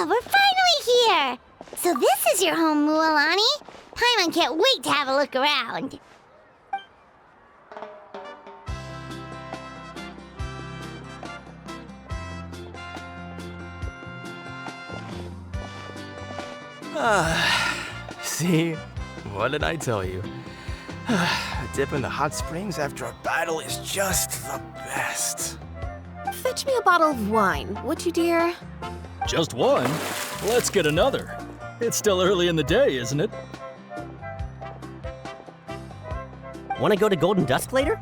we're finally here! So this is your home, Mualani? Paimon can't wait to have a look around. See? What did I tell you? A dip in the hot springs after a battle is just the best. Fetch me a bottle of wine, would you, dear? Just one? Let's get another. It's still early in the day, isn't it? Want to go to Golden Dusk later?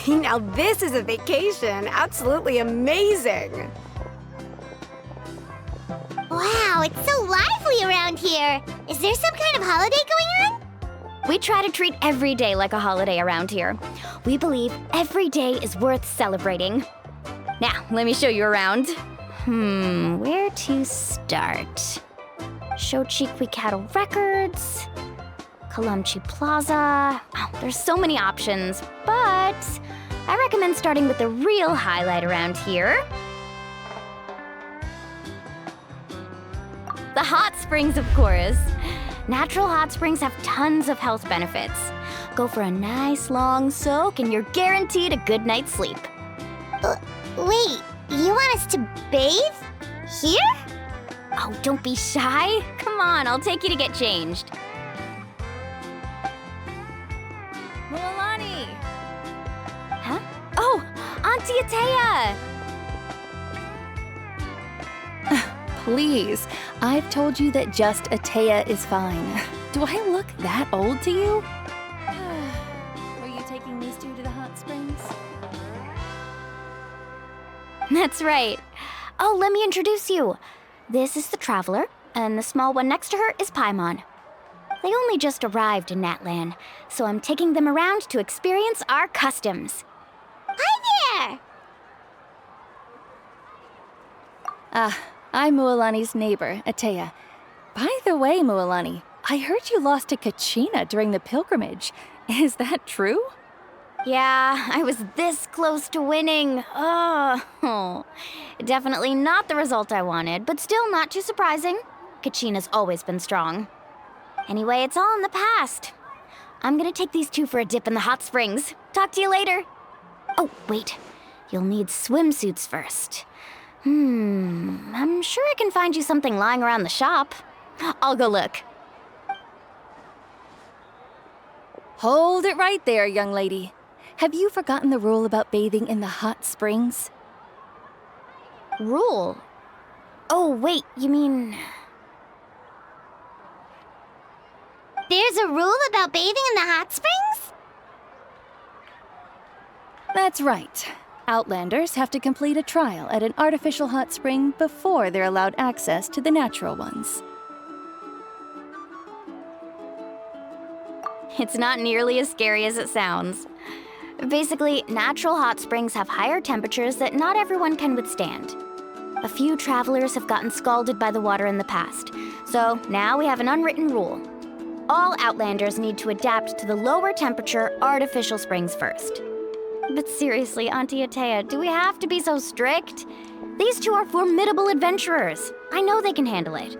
Now this is a vacation. Absolutely amazing. Wow, it's so lively around here. Is there some kind of holiday going on? We try to treat every day like a holiday around here. We believe every day is worth celebrating. Now, let me show you around. Where to start? Shochiqui Cattle Records, Kalamchi Plaza. Oh, there's so many options, but I recommend starting with the real highlight around here. The hot springs, of course. Natural hot springs have tons of health benefits. Go for a nice long soak and you're guaranteed a good night's sleep. Wait, you want us to bathe? Here? Oh, don't be shy. Come on, I'll take you to get changed. Mualani! Huh? Oh, Auntie Atea! Please, I've told you that just Atea is fine. Do I look that old to you? Were you taking these two to the hot springs? That's right. Oh, let me introduce you. This is the Traveler, and the small one next to her is Paimon. They only just arrived in Natlan, so I'm taking them around to experience our customs. Hi there! I'm Mualani's neighbor, Atea. By the way, Mualani, I heard you lost to Kachina during the pilgrimage. Is that true? Yeah, I was this close to winning. Oh, definitely not the result I wanted, but still not too surprising. Kachina's always been strong. Anyway, it's all in the past. I'm gonna take these two for a dip in the hot springs. Talk to you later. Oh, wait. You'll need swimsuits first. I'm sure I can find you something lying around the shop. I'll go look. Hold it right there, young lady. Have you forgotten the rule about bathing in the hot springs? Rule? Oh, wait, you mean... There's a rule about bathing in the hot springs? That's right. Outlanders have to complete a trial at an artificial hot spring before they're allowed access to the natural ones. It's not nearly as scary as it sounds. Basically, natural hot springs have higher temperatures that not everyone can withstand. A few travelers have gotten scalded by the water in the past, so now we have an unwritten rule. All Outlanders need to adapt to the lower temperature artificial springs first. But seriously, Auntie Atea, do we have to be so strict? These two are formidable adventurers. I know they can handle it.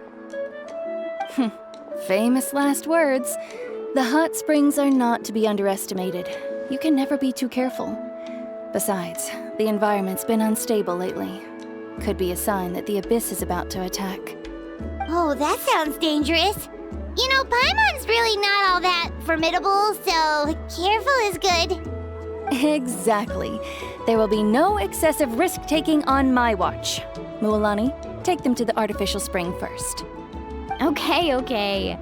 Famous last words. The hot springs are not to be underestimated. You can never be too careful. Besides, the environment's been unstable lately. Could be a sign that the abyss is about to attack. Oh, that sounds dangerous. You know, Paimon's really not all that formidable, so careful is good. Exactly. There will be no excessive risk-taking on my watch. Mualani, take them to the artificial spring first. Okay.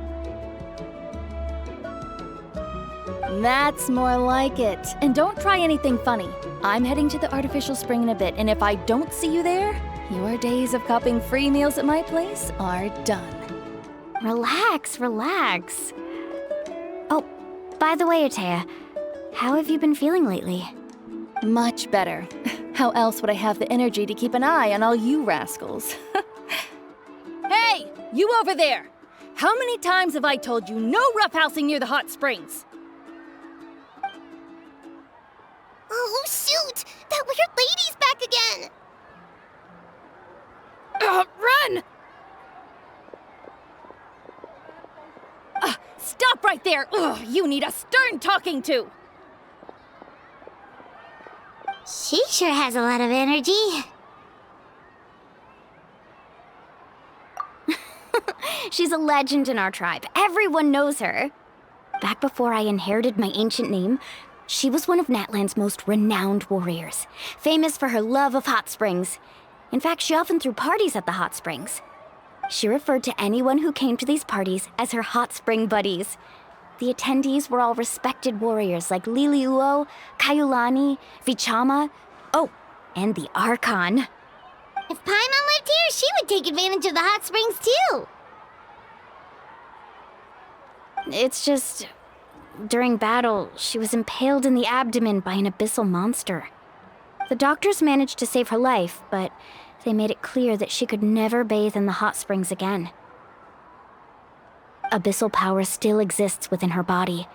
That's more like it. And don't try anything funny. I'm heading to the artificial spring in a bit, and if I don't see you there, your days of copping free meals at my place are done. Relax. Oh, by the way, Atea, how have you been feeling lately? Much better. How else would I have the energy to keep an eye on all you rascals? Hey, you over there! How many times have I told you no roughhousing near the hot springs? Oh, shoot! That weird lady's back again! there! Ugh, you need a stern talking to! She sure has a lot of energy. She's a legend in our tribe. Everyone knows her. Back before I inherited my ancient name, she was one of Natlan's most renowned warriors, famous for her love of hot springs. In fact, she often threw parties at the hot springs. She referred to anyone who came to these parties as her hot spring buddies. The attendees were all respected warriors like Liliuo, Kaiulani, Vichama, oh, and the Archon. If Paimon lived here, she would take advantage of the hot springs too. It's just, during battle, she was impaled in the abdomen by an abyssal monster. The doctors managed to save her life, but they made it clear that she could never bathe in the hot springs again. Abyssal power still exists within her body.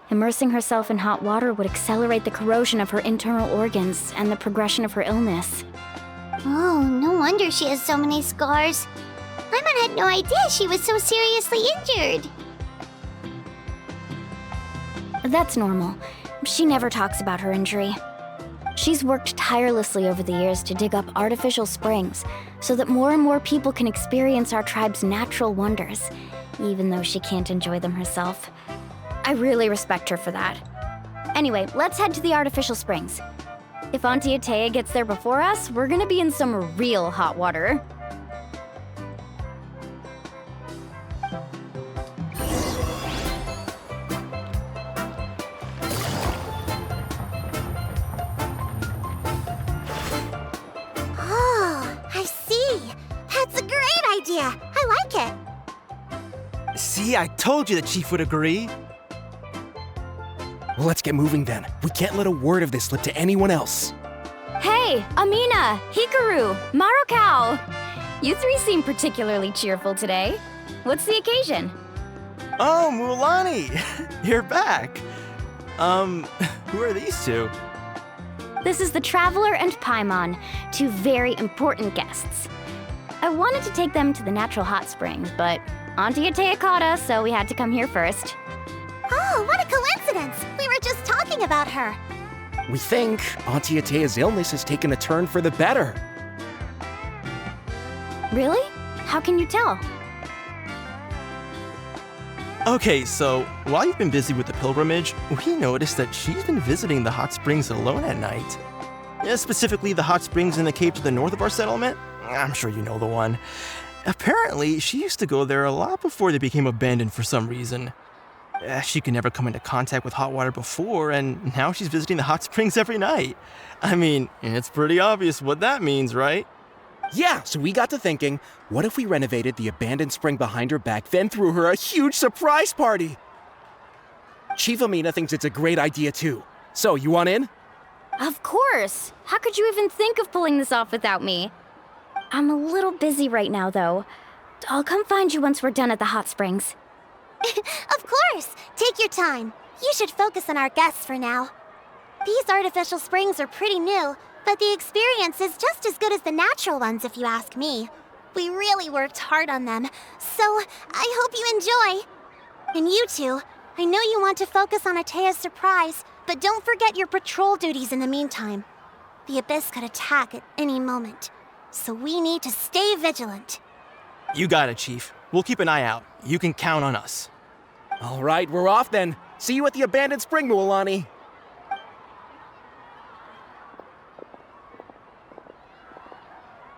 Immersing herself in hot water would accelerate the corrosion of her internal organs and the progression of her illness. Oh, no wonder she has so many scars. Paimon had no idea she was so seriously injured. That's normal. She never talks about her injury. She's worked tirelessly over the years to dig up artificial springs so that more and more people can experience our tribe's natural wonders, even though she can't enjoy them herself. I really respect her for that. Anyway, let's head to the artificial springs. If Auntie Atea gets there before us, we're gonna be in some real hot water. Oh, I see. That's a great idea. I like it. See, I told you the chief would agree. Well, let's get moving then. We can't let a word of this slip to anyone else. Hey, Amina, Hikaru, Marukao! You three seem particularly cheerful today. What's the occasion? Oh, Mulani! You're back. Who are these two? This is the Traveler and Paimon, two very important guests. I wanted to take them to the natural hot springs, but Auntie Atea caught us, so we had to come here first. Oh, what a coincidence! We were just talking about her. We think Auntie Atea's illness has taken a turn for the better. Really? How can you tell? Okay, so while you've been busy with the pilgrimage, we noticed that she's been visiting the hot springs alone at night. Yeah, specifically the hot springs in the cave to the north of our settlement. I'm sure you know the one. Apparently, she used to go there a lot before they became abandoned for some reason. She could never come into contact with hot water before, and now she's visiting the hot springs every night. I mean, it's pretty obvious what that means, right? Yeah, so we got to thinking, what if we renovated the abandoned spring behind her back, then threw her a huge surprise party? Chief Amina thinks it's a great idea too. So, you want in? Of course! How could you even think of pulling this off without me? I'm a little busy right now, though. I'll come find you once we're done at the hot springs. Of course! Take your time. You should focus on our guests for now. These artificial springs are pretty new, but the experience is just as good as the natural ones if you ask me. We really worked hard on them, so I hope you enjoy. And you two, I know you want to focus on Atea's surprise, but don't forget your patrol duties in the meantime. The Abyss could attack at any moment, so we need to stay vigilant. You got it, Chief. We'll keep an eye out. You can count on us. All right, we're off then. See you at the abandoned spring, Mualani.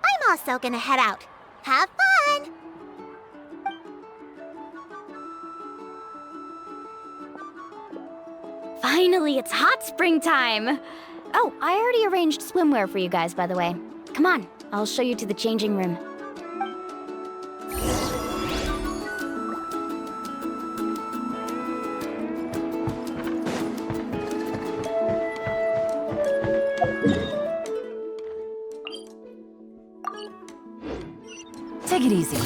I'm also gonna head out. Have fun! Finally, it's hot spring time! Oh, I already arranged swimwear for you guys, by the way. Come on, I'll show you to the changing room. Take it easy.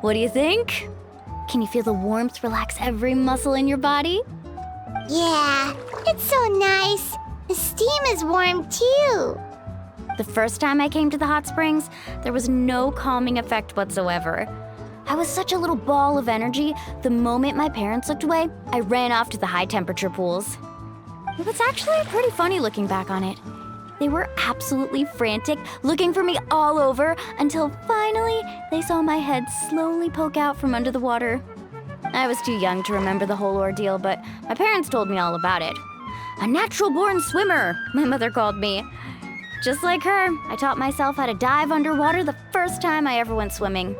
What do you think? Can you feel the warmth relax every muscle in your body? Yeah, it's so nice. The steam is warm too. The first time I came to the hot springs, there was no calming effect whatsoever. I was such a little ball of energy, the moment my parents looked away, I ran off to the high temperature pools. It was actually pretty funny looking back on it. They were absolutely frantic, looking for me all over, until finally they saw my head slowly poke out from under the water. I was too young to remember the whole ordeal, but my parents told me all about it. A natural-born swimmer, my mother called me. Just like her, I taught myself how to dive underwater the first time I ever went swimming.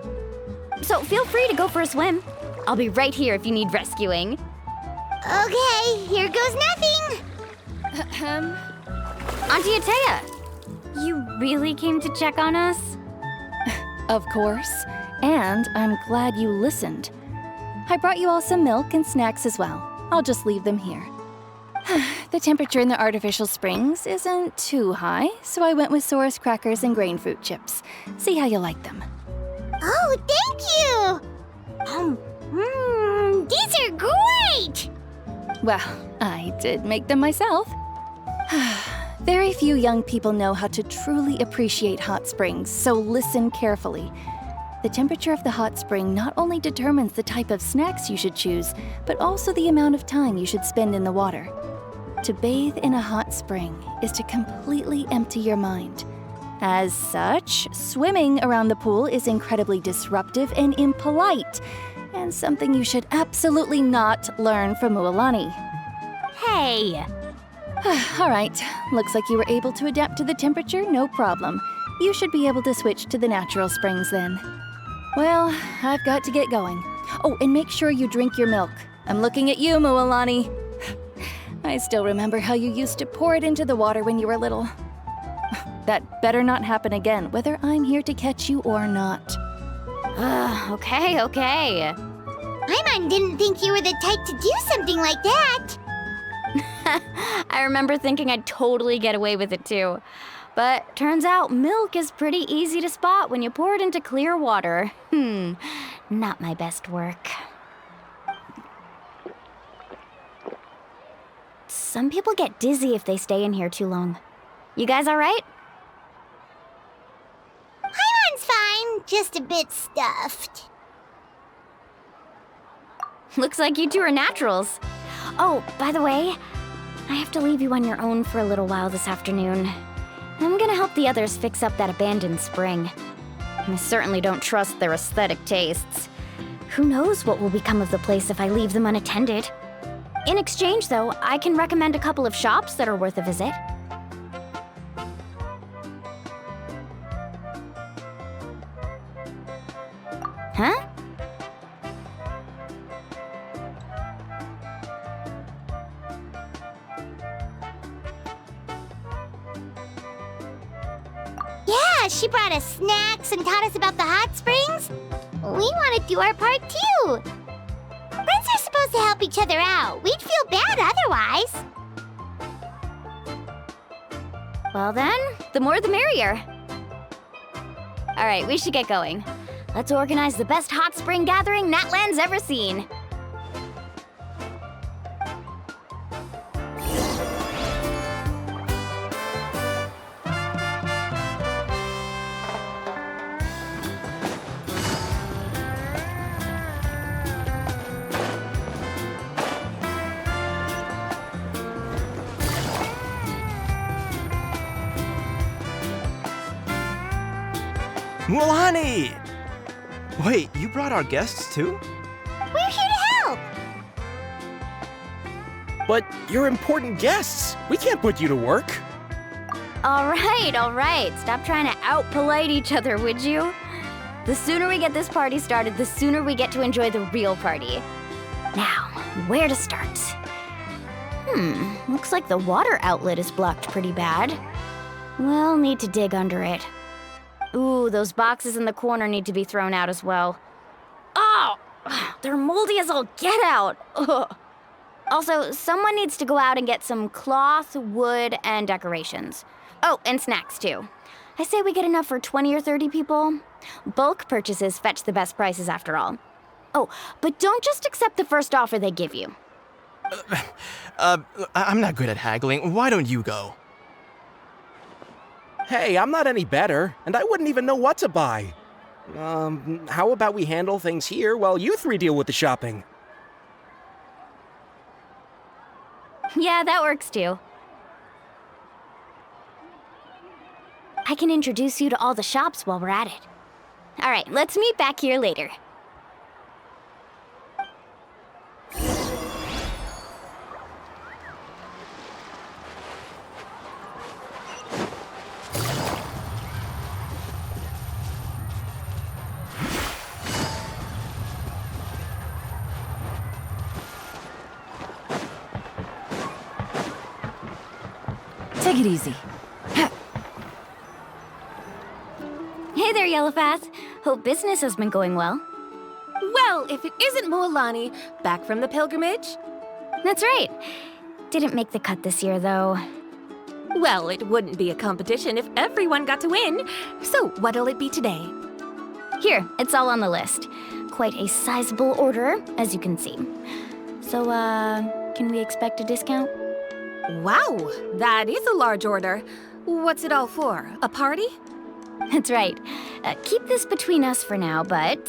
So feel free to go for a swim. I'll be right here if you need rescuing. Okay, here goes nothing. Auntie Atea, you really came to check on us? Of course. And I'm glad you listened. I brought you all some milk and snacks as well. I'll just leave them here. The temperature in the artificial springs isn't too high, so I went with Saurus crackers and grain fruit chips. See how you like them. Oh, thank you! These are great! Well, I did make them myself. Very few young people know how to truly appreciate hot springs, so listen carefully. The temperature of the hot spring not only determines the type of snacks you should choose, but also the amount of time you should spend in the water. To bathe in a hot spring is to completely empty your mind. As such, swimming around the pool is incredibly disruptive and impolite, and something you should absolutely not learn from Mualani. Hey! All right, looks like you were able to adapt to the temperature, no problem. You should be able to switch to the natural springs then. Well, I've got to get going. Oh, and make sure you drink your milk. I'm looking at you, Mualani. I still remember how you used to pour it into the water when you were little. That better not happen again, whether I'm here to catch you or not. Okay. Paimon didn't think you were the type to do something like that. I remember thinking I'd totally get away with it too. But turns out milk is pretty easy to spot when you pour it into clear water. Not my best work. Some people get dizzy if they stay in here too long. You guys all right? Paimon's fine, just a bit stuffed. Looks like you two are naturals. Oh, by the way, I have to leave you on your own for a little while this afternoon. I'm gonna help the others fix up that abandoned spring. I certainly don't trust their aesthetic tastes. Who knows what will become of the place if I leave them unattended? In exchange, though, I can recommend a couple of shops that are worth a visit. Huh? Yeah, she brought us snacks and taught us about the hot springs. We want to do our part too. Friends are supposed to help each other out. We'd feel bad otherwise. Well then, the more the merrier. All right, we should get going. Let's organize the best hot spring gathering Natlan's ever seen. Mualani! Wait, you brought our guests too? We're here to help. But you're important guests. We can't put you to work. All right. Stop trying to out-polite each other, would you? The sooner we get this party started, the sooner we get to enjoy the real party. Now, where to start? Looks like the water outlet is blocked pretty bad. We'll need to dig under it. Ooh, those boxes in the corner need to be thrown out as well. Oh! They're moldy as all get out! Ugh. Also, someone needs to go out and get some cloth, wood, and decorations. Oh, and snacks too. I say we get enough for 20 or 30 people. Bulk purchases fetch the best prices after all. Oh, but don't just accept the first offer they give you. I'm not good at haggling. Why don't you go? Hey, I'm not any better, and I wouldn't even know what to buy. How about we handle things here while you three deal with the shopping? Yeah, that works too. I can introduce you to all the shops while we're at it. All right, let's meet back here later. Take it easy. Hey there, Yellowfast. Hope business has been going well. Well, if it isn't Mualani, back from the pilgrimage? That's right. Didn't make the cut this year, though. Well, it wouldn't be a competition if everyone got to win. So, what'll it be today? Here, it's all on the list. Quite a sizable order, as you can see. So, can we expect a discount? Wow, that is a large order. What's it all for? A party? That's right. Keep this between us for now, but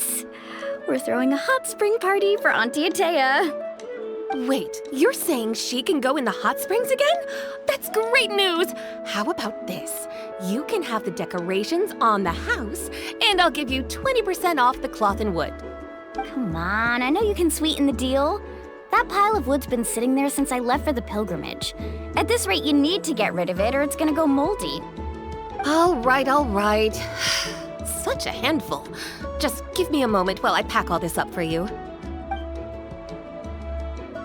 we're throwing a hot spring party for Auntie Atea. Wait, you're saying she can go in the hot springs again? That's great news! How about this? You can have the decorations on the house, and I'll give you 20% off the cloth and wood. Come on, I know you can sweeten the deal. That pile of wood's been sitting there since I left for the pilgrimage. At this rate, you need to get rid of it or it's gonna go moldy. All right. Such a handful. Just give me a moment while I pack all this up for you.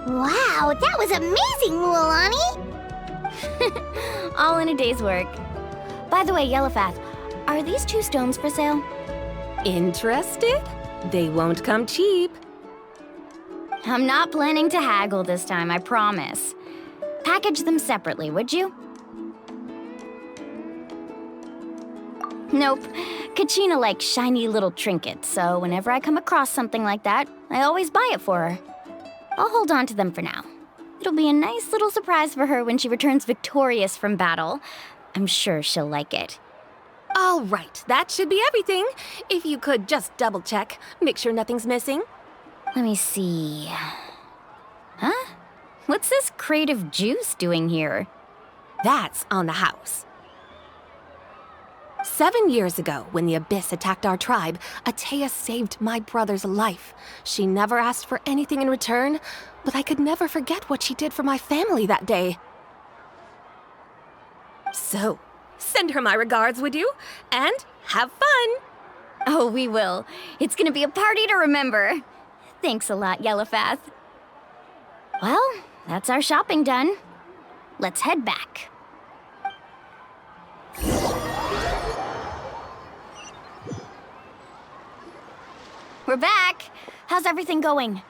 Wow, that was amazing, Mualani! All in a day's work. By the way, Yellowfath, are these 2 stones for sale? Interested? They won't come cheap. I'm not planning to haggle this time, I promise. Package them separately, would you? Nope. Kachina likes shiny little trinkets, so whenever I come across something like that, I always buy it for her. I'll hold on to them for now. It'll be a nice little surprise for her when she returns victorious from battle. I'm sure she'll like it. All right, that should be everything. If you could just double check, make sure nothing's missing. Let me see. Huh? What's this crate of juice doing here? That's on the house. 7 years ago, when the Abyss attacked our tribe, Atea saved my brother's life. She never asked for anything in return, but I could never forget what she did for my family that day. So, send her my regards, would you? And have fun! Oh, we will. It's gonna be a party to remember. Thanks a lot, Yellowfath. Well, that's our shopping done. Let's head back. We're back. How's everything going?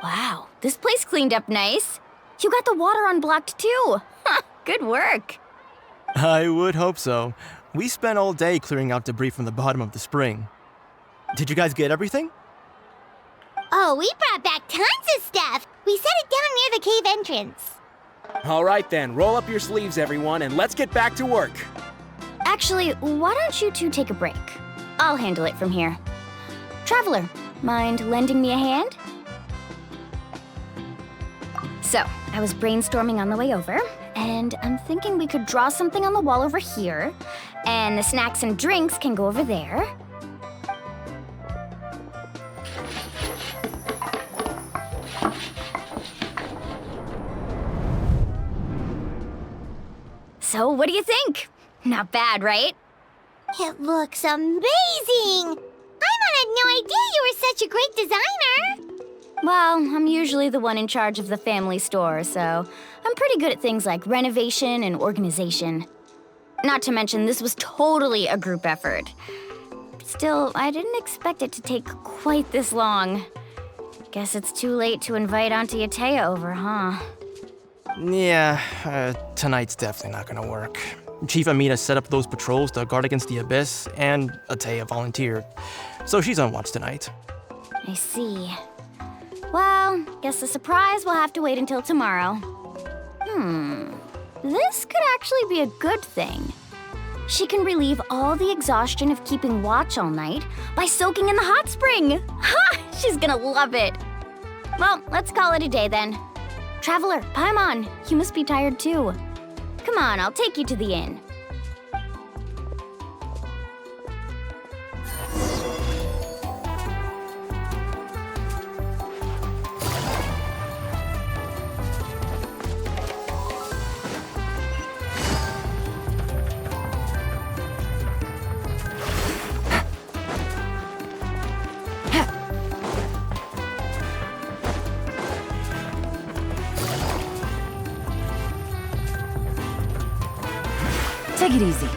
Wow, this place cleaned up nice. You got the water unblocked too. Good work. I would hope so. We spent all day clearing out debris from the bottom of the spring. Did you guys get everything? Oh, we brought back tons of stuff! We set it down near the cave entrance. All right then, roll up your sleeves, everyone, and let's get back to work. Actually, why don't you two take a break? I'll handle it from here. Traveler, mind lending me a hand? So, I was brainstorming on the way over, and I'm thinking we could draw something on the wall over here, and the snacks and drinks can go over there. So, what do you think? Not bad, right? It looks amazing! Paimon had no idea you were such a great designer! Well, I'm usually the one in charge of the family store, so I'm pretty good at things like renovation and organization. Not to mention, this was totally a group effort. Still, I didn't expect it to take quite this long. Guess it's too late to invite Auntie Atea over, huh? Yeah, tonight's definitely not gonna work. Chief Amina set up those patrols to guard against the Abyss, and Atea volunteered. So she's on watch tonight. I see. Well, guess the surprise will have to wait until tomorrow. This could actually be a good thing. She can relieve all the exhaustion of keeping watch all night by soaking in the hot spring. Ha! She's gonna love it. Well, let's call it a day then. Traveler, Paimon, you must be tired too. Come on, I'll take you to the inn. Take it easy.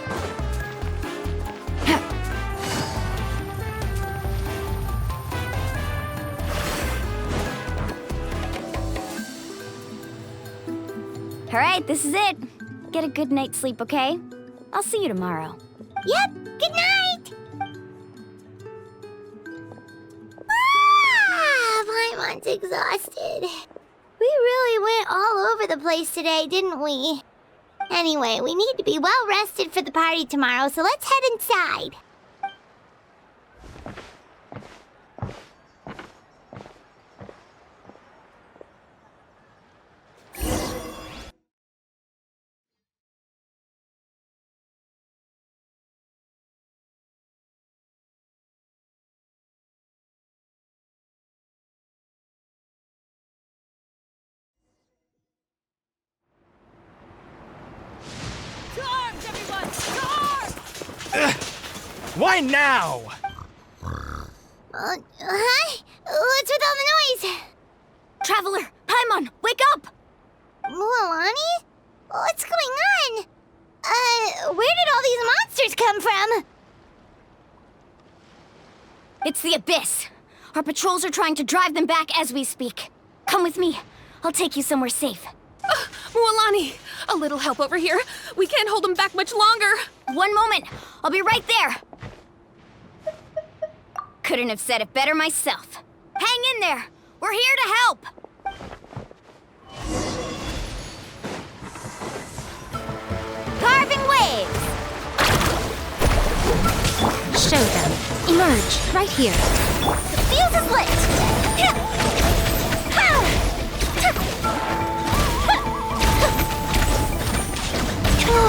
All right, this is it. Get a good night's sleep, okay? I'll see you tomorrow. Yep, good night! Paimon's exhausted. We really went all over the place today, didn't we? Anyway, we need to be well rested for the party tomorrow, so let's head inside. Why now? Hi? What's with all the noise? Traveler, Paimon, wake up! Mualani? What's going on? Where did all these monsters come from? It's the Abyss. Our patrols are trying to drive them back as we speak. Come with me. I'll take you somewhere safe. Mualani, a little help over here. We can't hold them back much longer. One moment. I'll be right there. Couldn't have said it better myself. Hang in there. We're here to help. Carving waves. Show them. Emerge, right here. The fuse is lit! Oh,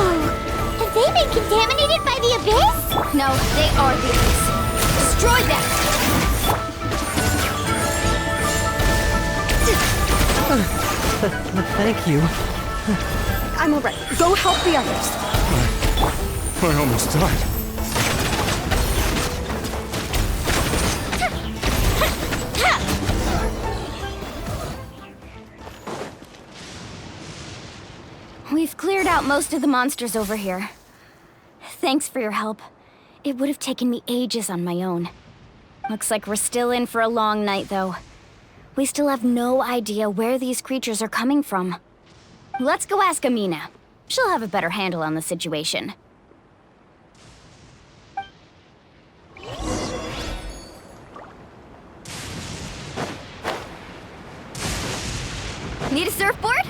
have they been contaminated by the Abyss? No, they are the Abyss. Destroy them! Thank you. I'm all right. Go help the others. I almost died. We've cleared out most of the monsters over here. Thanks for your help. It would have taken me ages on my own. Looks like we're still in for a long night, though. We still have no idea where these creatures are coming from. Let's go ask Amina. She'll have a better handle on the situation. Need a surfboard?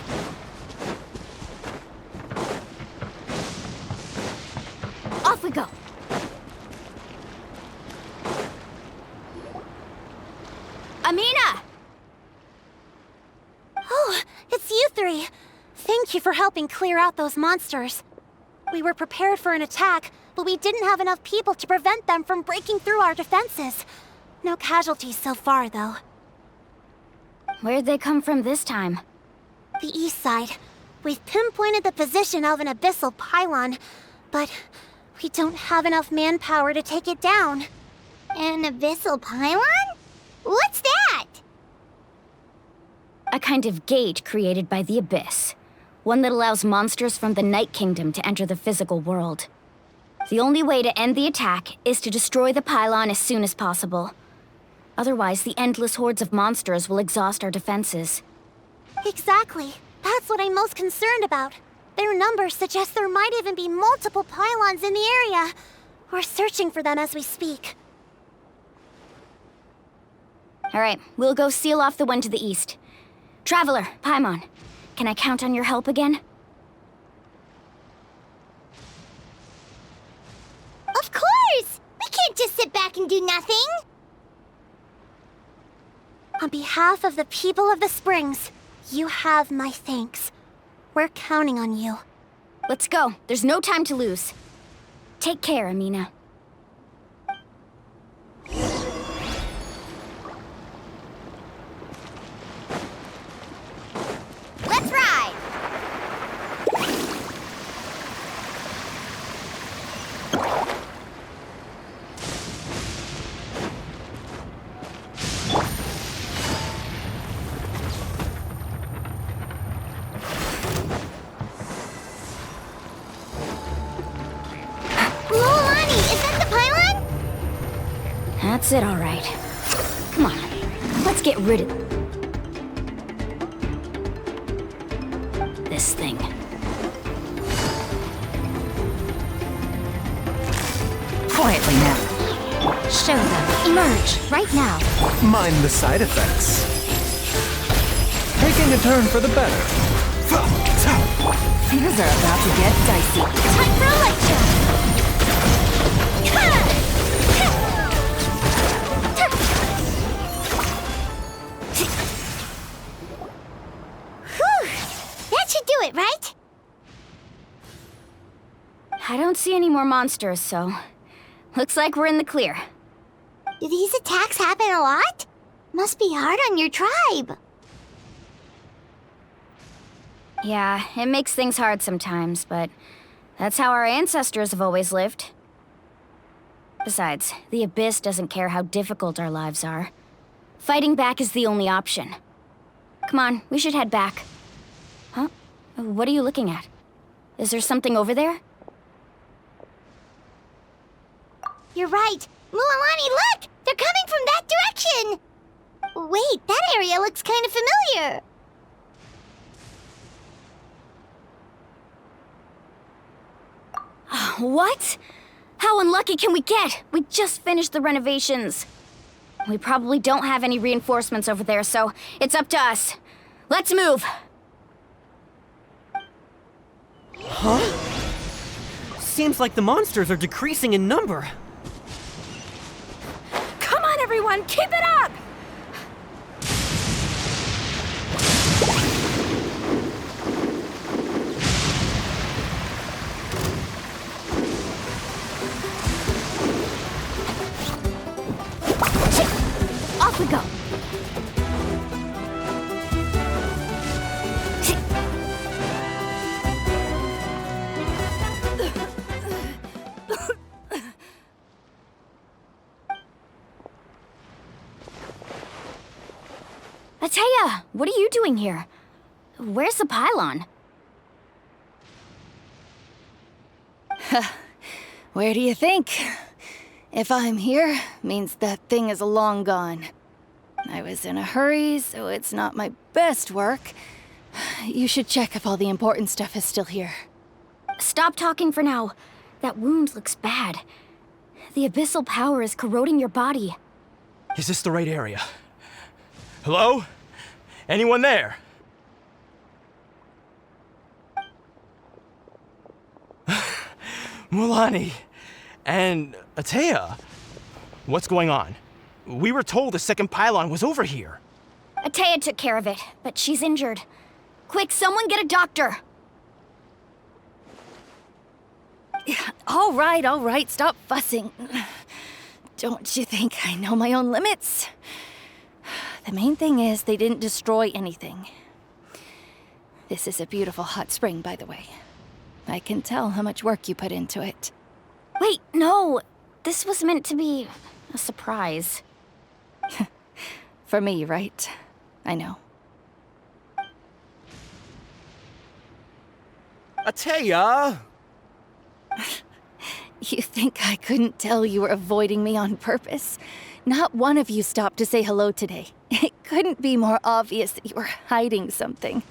Off we go. Amina! Oh, it's you three. Thank you for helping clear out those monsters. We were prepared for an attack, but we didn't have enough people to prevent them from breaking through our defenses. No casualties so far, though. Where'd they come from this time? The east side. We've pinpointed the position of an abyssal pylon, but we don't have enough manpower to take it down. An abyssal pylon? What's that? A kind of gate created by the Abyss. One that allows monsters from the Night Kingdom to enter the physical world. The only way to end the attack is to destroy the pylon as soon as possible. Otherwise, the endless hordes of monsters will exhaust our defenses. Exactly. That's what I'm most concerned about. Their numbers suggest there might even be multiple pylons in the area. We're searching for them as we speak. All right, we'll go seal off the one to the east. Traveler, Paimon, can I count on your help again? Of course! We can't just sit back and do nothing! On behalf of the people of the Springs, you have my thanks. We're counting on you. Let's go. There's no time to lose. Take care, Amina. Let's ride! Lolani, is that the pylon? That's it, all right. Come on, let's get rid of this thing. Quietly now. Show them. Emerge, right now. Mind the side effects. Taking a turn for the better. Things are about to get dicey. Time for a lecture! Whew! That should do it, right? I don't see any more monsters, so looks like we're in the clear. Do these attacks happen a lot? Must be hard on your tribe. Yeah, it makes things hard sometimes, but that's how our ancestors have always lived. Besides, the Abyss doesn't care how difficult our lives are. Fighting back is the only option. Come on, we should head back. Huh? What are you looking at? Is there something over there? You're right. Mualani, look! They're coming from that direction! Wait, that area looks kind of familiar. What? How unlucky can we get? We just finished the renovations. We probably don't have any reinforcements over there, so it's up to us. Let's move. Huh? Seems like the monsters are decreasing in number. Come on, everyone, keep it up! Off we go. Ataya, what are you doing here? Where's the pylon? Where do you think? If I'm here, means that thing is long gone. I was in a hurry, so it's not my best work. You should check if all the important stuff is still here. Stop talking for now. That wound looks bad. The abyssal power is corroding your body. Is this the right area? Hello? Anyone there? Mulani and Ataya. What's going on? We were told the second pylon was over here. Ataya took care of it, but she's injured. Quick, someone get a doctor! All right, stop fussing. Don't you think I know my own limits? The main thing is they didn't destroy anything. This is a beautiful hot spring, by the way. I can tell how much work you put into it. Wait, no! This was meant to be a surprise. For me, right? I know. Ataya! You think I couldn't tell you were avoiding me on purpose? Not one of you stopped to say hello today. It couldn't be more obvious that you were hiding something.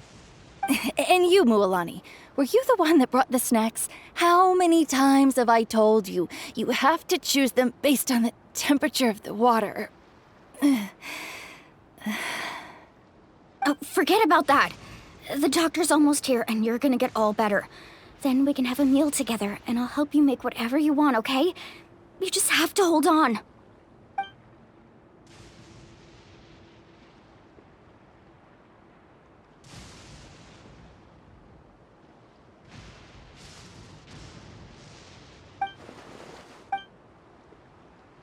And you, Mualani, were you the one that brought the snacks? How many times have I told you? You have to choose them based on the temperature of the water. Oh, forget about that. The doctor's almost here, and you're gonna get all better. Then we can have a meal together, and I'll help you make whatever you want, okay? You just have to hold on.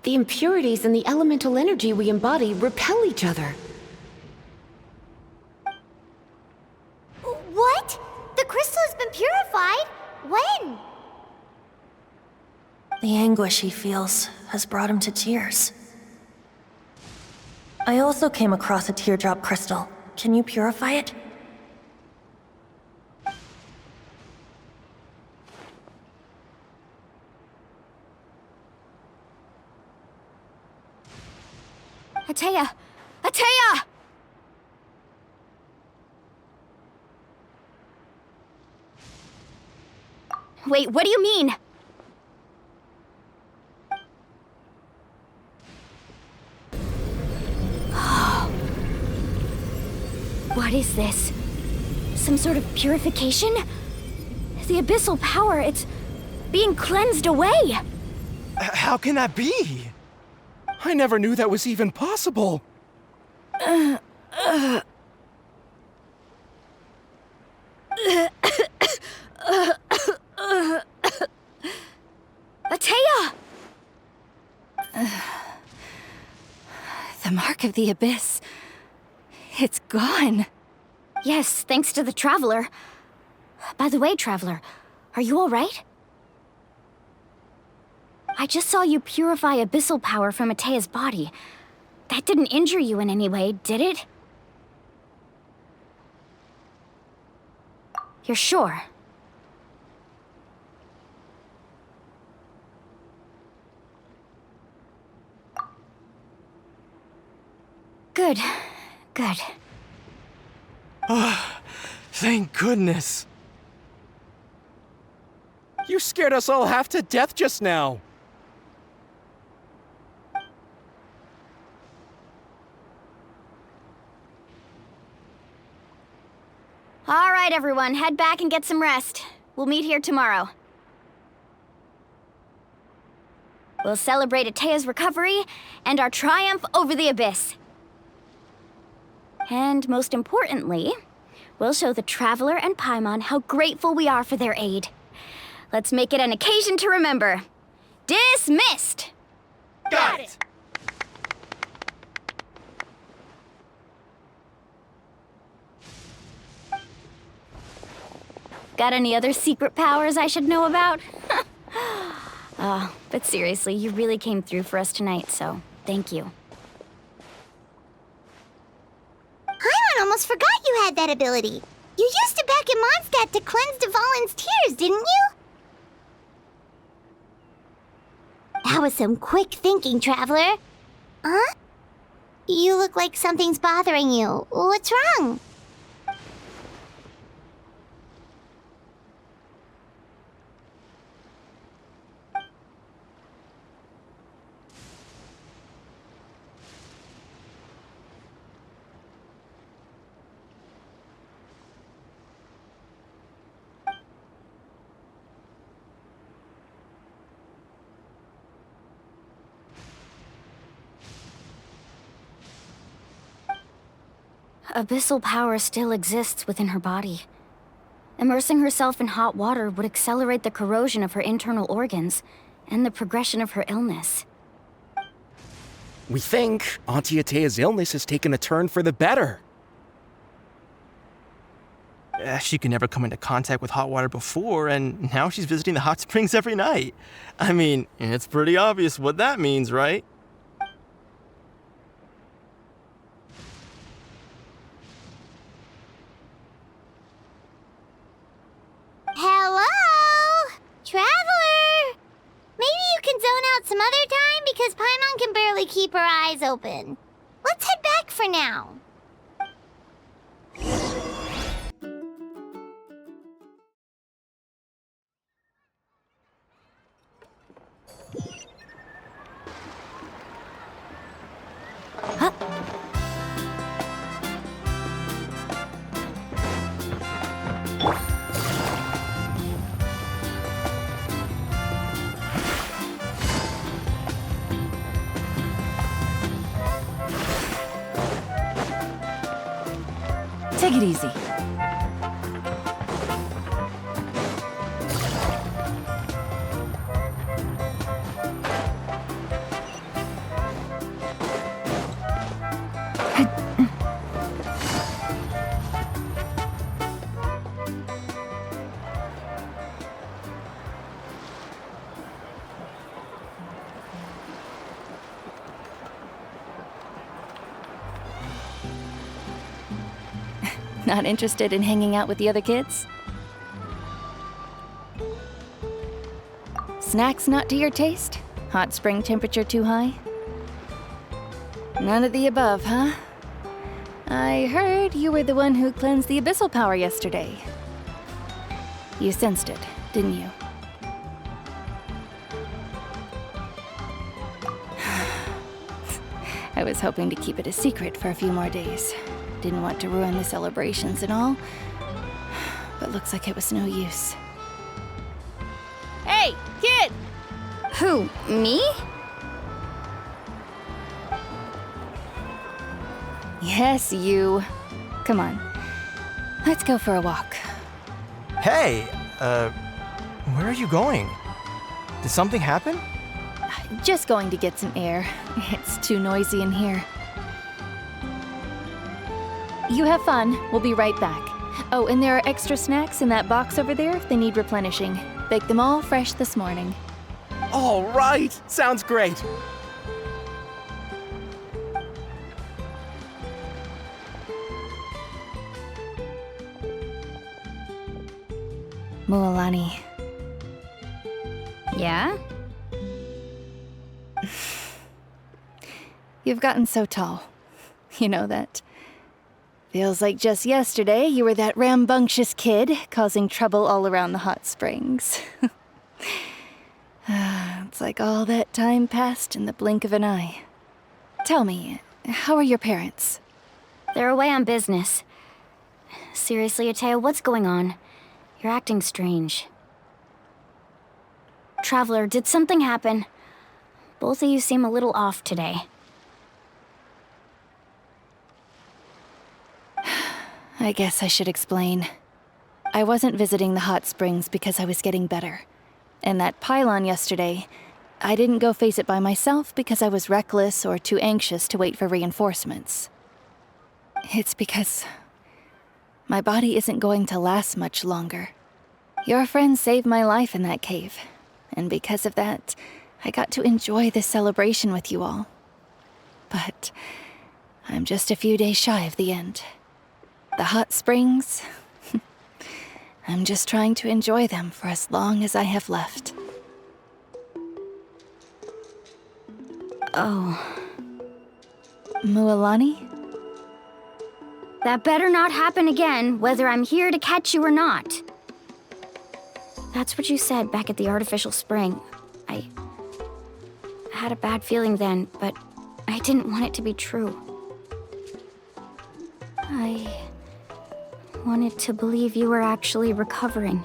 The impurities and the elemental energy we embody repel each other. What? The crystal has been purified? When? The anguish he feels has brought him to tears. I also came across a teardrop crystal. Can you purify it? Atea! Atea! Wait, what do you mean? What is this? Some sort of purification? The abyssal power, it's being cleansed away! How can that be? I never knew that was even possible. Atea! The mark of the abyss. It's gone. Yes, thanks to the Traveler. By the way, Traveler, are you alright? I just saw you purify abyssal power from Atea's body. That didn't injure you in any way, did it? You're sure? Good. Good. Thank goodness. You scared us all half to death just now. All right, everyone, head back and get some rest. We'll meet here tomorrow. We'll celebrate Atea's recovery and our triumph over the abyss. And most importantly, we'll show the Traveler and Paimon how grateful we are for their aid. Let's make it an occasion to remember. Dismissed! Got it! Got any other secret powers I should know about? But seriously, you really came through for us tonight, so thank you. Paimon almost forgot you had that ability. You used it back in Mondstadt to cleanse Dvalin's tears, didn't you? That was some quick thinking, Traveler. Huh? You look like something's bothering you. What's wrong? Abyssal power still exists within her body. Immersing herself in hot water would accelerate the corrosion of her internal organs and the progression of her illness. We think Auntie Atea's illness has taken a turn for the better. She could never come into contact with hot water before, and now she's visiting the hot springs every night. I mean, it's pretty obvious what that means, right? Hello? Traveler? Maybe you can zone out some other time because Paimon can barely keep her eyes open. Let's head back for now. Take it easy. Not interested in hanging out with the other kids? Snacks not to your taste? Hot spring temperature too high? None of the above, huh? I heard you were the one who cleansed the abyssal power yesterday. You sensed it, didn't you? I was hoping to keep it a secret for a few more days. Didn't want to ruin the celebrations and all, but looks like it was no use. Hey, kid! Who, me? Yes, you. Come on. Let's go for a walk. Hey, where are you going? Did something happen? Just going to get some air. It's too noisy in here. You have fun. We'll be right back. Oh, and there are extra snacks in that box over there if they need replenishing. Baked them all fresh this morning. All right! Sounds great! Mualani, Yeah? you've gotten so tall. You know that. Feels like just yesterday you were that rambunctious kid causing trouble all around the hot springs. It's like all that time passed in the blink of an eye. Tell me, how are your parents? They're away on business. Seriously, Ateo, what's going on? You're acting strange. Traveler, did something happen? Both of you seem a little off today. I guess I should explain. I wasn't visiting the hot springs because I was getting better. And that pylon yesterday, I didn't go face it by myself because I was reckless or too anxious to wait for reinforcements. It's because my body isn't going to last much longer. Your friend saved my life in that cave, and because of that, I got to enjoy this celebration with you all. But I'm just a few days shy of the end. The hot springs, I'm just trying to enjoy them for as long as I have left. Oh. Mualani? That better not happen again, whether I'm here to catch you or not. That's what you said back at the artificial spring. I had a bad feeling then, but I didn't want it to be true. I wanted to believe you were actually recovering.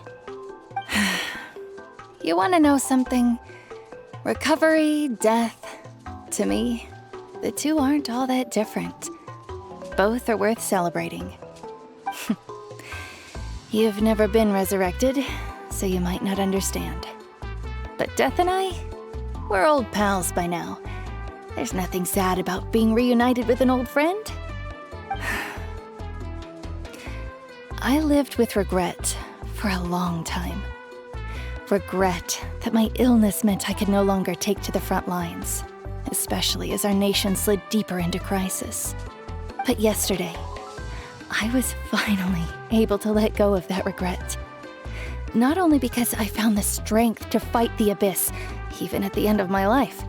You want to know something? Recovery, death, to me, the two aren't all that different. Both are worth celebrating. You've never been resurrected, so you might not understand. But Death and I, we're old pals by now. There's nothing sad about being reunited with an old friend. I lived with regret for a long time. Regret that my illness meant I could no longer take to the front lines, especially as our nation slid deeper into crisis. But yesterday, I was finally able to let go of that regret. Not only because I found the strength to fight the abyss, even at the end of my life,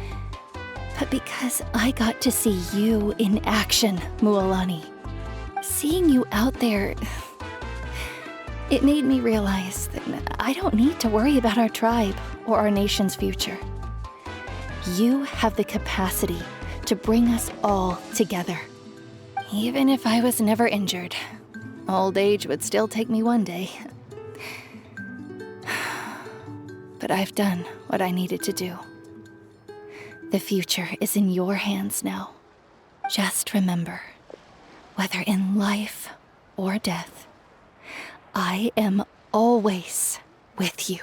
but because I got to see you in action, Mualani. Seeing you out there, it made me realize that I don't need to worry about our tribe or our nation's future. You have the capacity to bring us all together. Even if I was never injured, old age would still take me one day. But I've done what I needed to do. The future is in your hands now. Just remember, whether in life or death. I am always with you.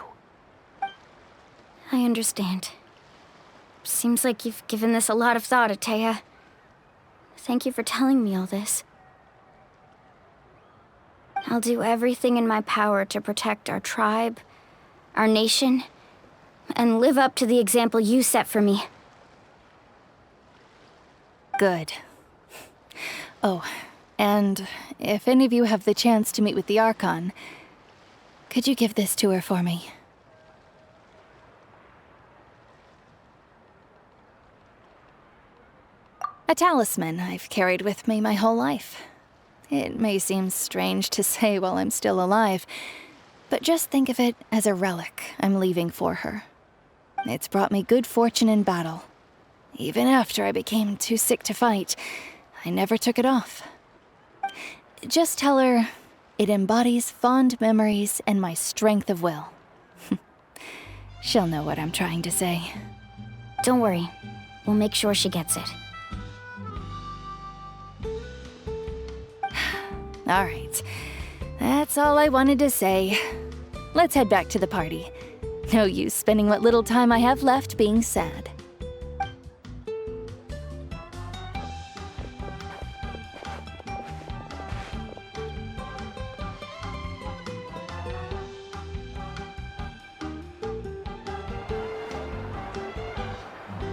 I understand. Seems like you've given this a lot of thought, Atea. Thank you for telling me all this. I'll do everything in my power to protect our tribe, our nation, and live up to the example you set for me. Good. Oh, and if any of you have the chance to meet with the Archon, could you give this to her for me? A talisman I've carried with me my whole life. It may seem strange to say while I'm still alive, but just think of it as a relic I'm leaving for her. It's brought me good fortune in battle. Even after I became too sick to fight, I never took it off. Just tell her it embodies fond memories and my strength of will. She'll know what I'm trying to say. Don't worry. We'll make sure she gets it. All right. That's all I wanted to say. Let's head back to the party. No use spending what little time I have left being sad.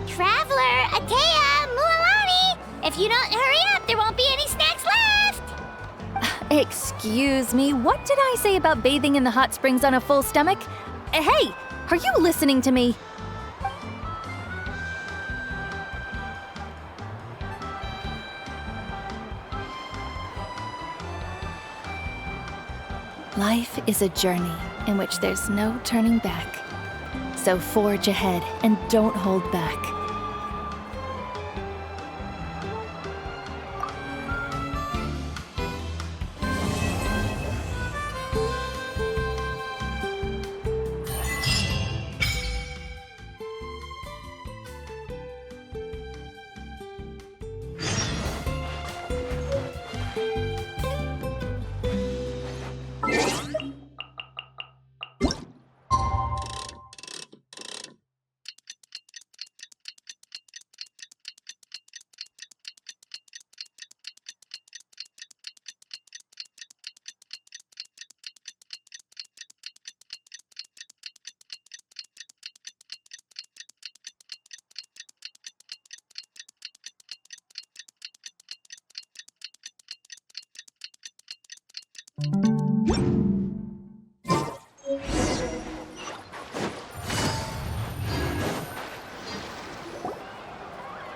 Traveler, Atea, Mualani! If you don't hurry up, there won't be any snacks left! Excuse me, what did I say about bathing in the hot springs on a full stomach? Hey, are you listening to me? Life is a journey in which there's no turning back. So forge ahead and don't hold back.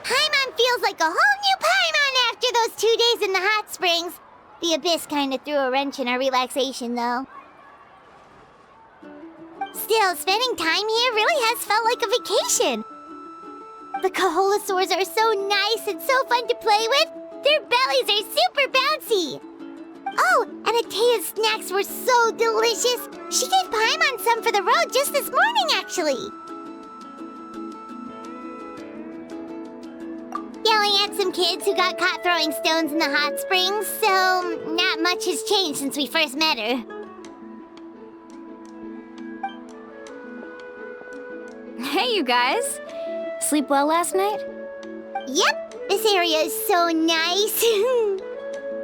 Paimon feels like a whole new Paimon after those 2 days in the hot springs. The Abyss kinda threw a wrench in our relaxation, though. Still, spending time here really has felt like a vacation. The Kaholosaurs are so nice and so fun to play with. Their bellies are super bouncy. Oh, and Atea's snacks were so delicious. She gave Paimon some for the road just this morning, actually. Yelling at some kids who got caught throwing stones in the hot springs, so not much has changed since we first met her. Hey, you guys. Sleep well last night? Yep, this area is so nice.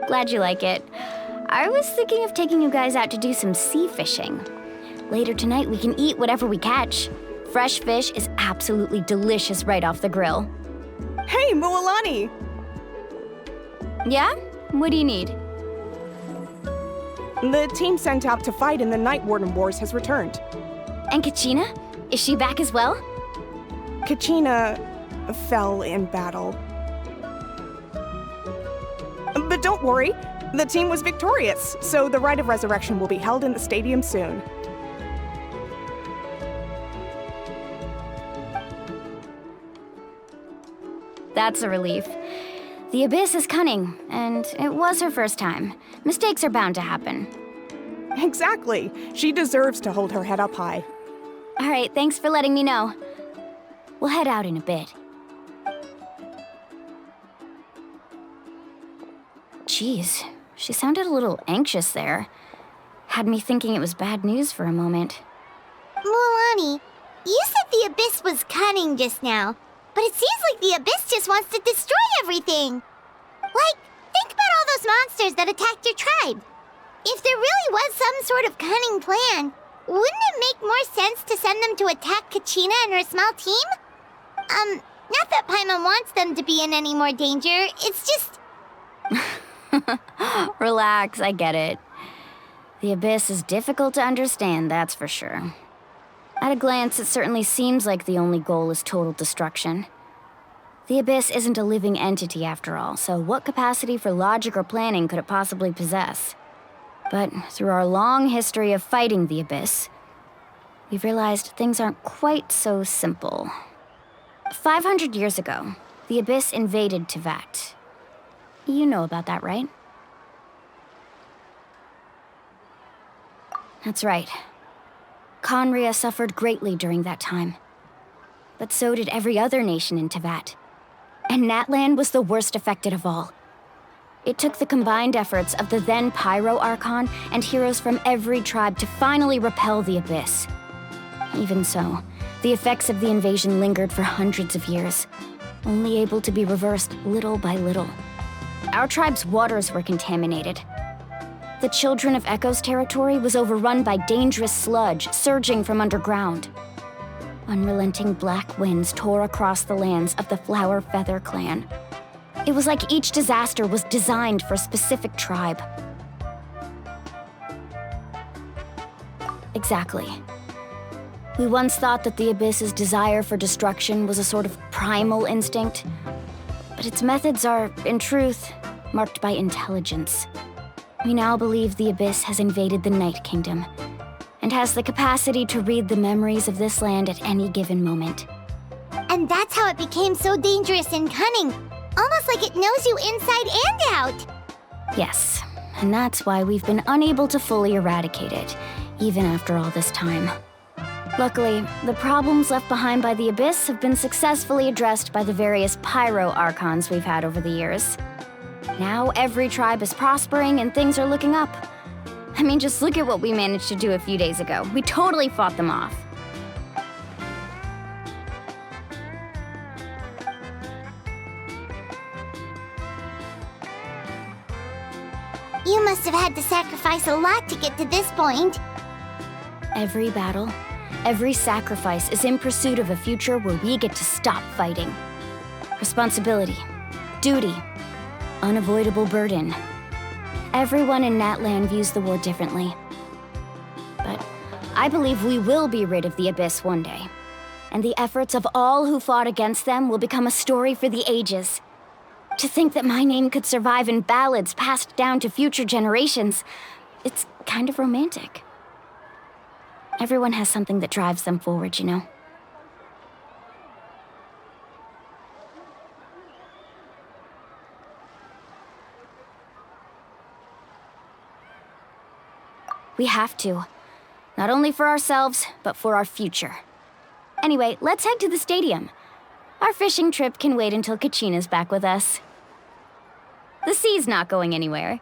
Glad you like it. I was thinking of taking you guys out to do some sea fishing. Later tonight, we can eat whatever we catch. Fresh fish is absolutely delicious right off the grill. Hey, Mualani! Yeah? What do you need? The team sent out to fight in the Night Warden Wars has returned. And Kachina? Is she back as well? Kachina fell in battle. But don't worry, the team was victorious, so the Rite of Resurrection will be held in the stadium soon. That's a relief. The Abyss is cunning, and it was her first time. Mistakes are bound to happen. Exactly. She deserves to hold her head up high. All right, thanks for letting me know. We'll head out in a bit. Jeez, She sounded a little anxious there. Had me thinking it was bad news for a moment. Mulan, you said the Abyss was cunning just now, but it seems like the Abyss just wants to destroy everything. Like, think about all those monsters that attacked your tribe. If there really was some sort of cunning plan, wouldn't it make more sense to send them to attack Kachina and her small team? Not that Paimon wants them to be in any more danger, it's just... Relax, I get it. The Abyss is difficult to understand, that's for sure. At a glance, it certainly seems like the only goal is total destruction. The Abyss isn't a living entity after all, so what capacity for logic or planning could it possibly possess? But through our long history of fighting the Abyss, we've realized things aren't quite so simple. 500 years ago, the Abyss invaded Teyvat. You know about that, right? That's right. Conria suffered greatly during that time. But so did every other nation in Teyvat. And Natlan was the worst affected of all. It took the combined efforts of the then Pyro Archon and heroes from every tribe to finally repel the Abyss. Even so, the effects of the invasion lingered for hundreds of years, only able to be reversed little by little. Our tribe's waters were contaminated. The Children of Echo's territory was overrun by dangerous sludge surging from underground. Unrelenting black winds tore across the lands of the Flower Feather clan. It was like each disaster was designed for a specific tribe. Exactly. We once thought that the Abyss's desire for destruction was a sort of primal instinct, but its methods are, in truth, marked by intelligence. We now believe the Abyss has invaded the Night Kingdom, and has the capacity to read the memories of this land at any given moment. And that's how it became so dangerous and cunning. Almost like it knows you inside and out. Yes, and that's why we've been unable to fully eradicate it, even after all this time. Luckily, the problems left behind by the Abyss have been successfully addressed by the various Pyro Archons we've had over the years. Now every tribe is prospering and things are looking up. I mean, just look at what we managed to do a few days ago. We totally fought them off. You must have had to sacrifice a lot to get to this point. Every battle, every sacrifice is in pursuit of a future where we get to stop fighting. Responsibility, duty, unavoidable burden. Everyone in Natlan views the war differently. But I believe we will be rid of the Abyss one day. And the efforts of all who fought against them will become a story for the ages. To think that my name could survive in ballads passed down to future generations, it's kind of romantic. Everyone has something that drives them forward, you know? We have to. Not only for ourselves, but for our future. Anyway, let's head to the stadium. Our fishing trip can wait until Kachina's back with us. The sea's not going anywhere.